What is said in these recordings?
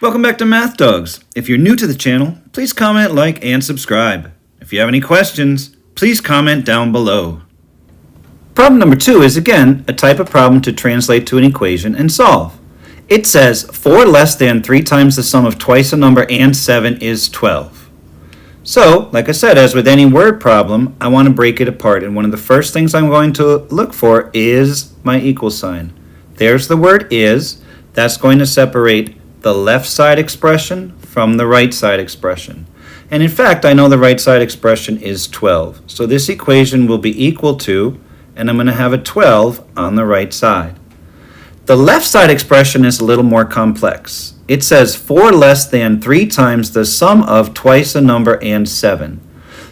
Welcome back to Math Dogs. If you're new to the channel, please comment, like, and subscribe. If you have any questions, please comment down below. Problem number 2 is, again, a type of problem to translate to an equation and solve. It says 4 less than 3 times the sum of twice a number and 7 is 12. So, like I said, as with any word problem, I want to break it apart. And one of the first things I'm going to look for is my equal sign. There's the word is. That's going to separate the left side expression from the right side expression. And in fact, I know the right side expression is 12. So this equation will be equal to, and I'm going to have a 12 on the right side. The left side expression is a little more complex. It says 4 less than 3 times the sum of twice a number and 7.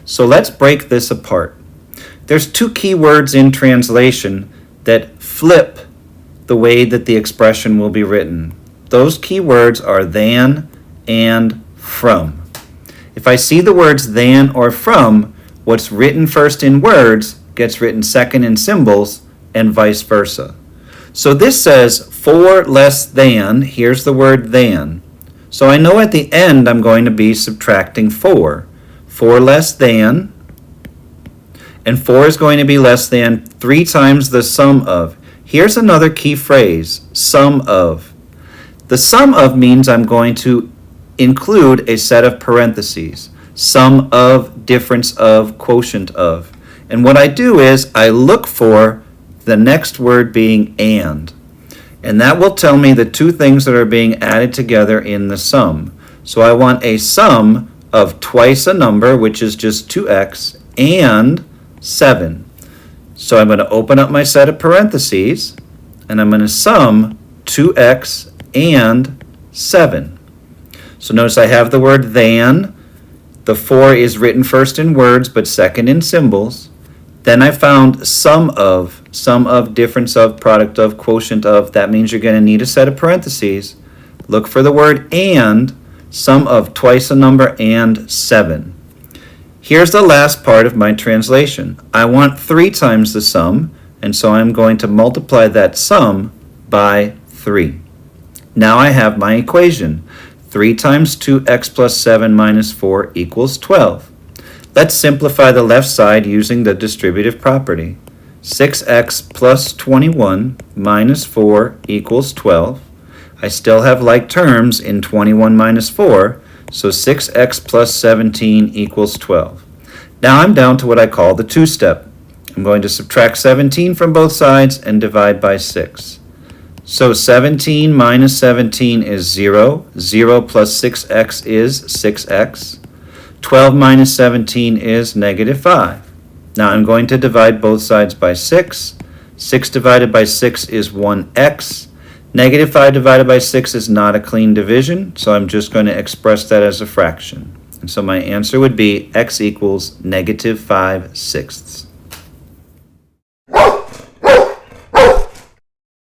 So let's break this apart. There's 2 key words in translation that flip the way that the expression will be written. Those key words are than and from. If I see the words than or from, what's written first in words gets written second in symbols, and vice versa. So this says 4 less than, here's the word than. So I know at the end I'm going to be subtracting 4. 4 less than, and 4 is going to be less than 3 times the sum of. Here's another key phrase, sum of. The sum of means I'm going to include a set of parentheses. Sum of, difference of, quotient of. And what I do is I look for the next word being and. And that will tell me the 2 things that are being added together in the sum. So I want a sum of twice a number, which is just 2x, and 7. So I'm going to open up my set of parentheses, and I'm going to sum 2x and 7. So notice I have the word than. The 4 is written first in words but second in symbols. Then I found sum of, difference of, product of, quotient of. That means you're going to need a set of parentheses. Look for the word and, sum of twice a number and 7. Here's the last part of my translation. I want 3 times the sum, and so I'm going to multiply that sum by 3. Now I have my equation. 3 times 2x plus 7 minus 4 equals 12. Let's simplify the left side using the distributive property. 6x plus 21 minus 4 equals 12. I still have like terms in 21 minus 4, so 6x plus 17 equals 12. Now I'm down to what I call the 2-step. I'm going to subtract 17 from both sides and divide by 6. So 17 minus 17 is 0. 0 plus 6x is 6x. 12 minus 17 is negative 5. Now I'm going to divide both sides by 6. 6 divided by 6 is 1x. Negative 5 divided by 6 is not a clean division, so I'm just going to express that as a fraction. And so my answer would be x equals negative 5/6.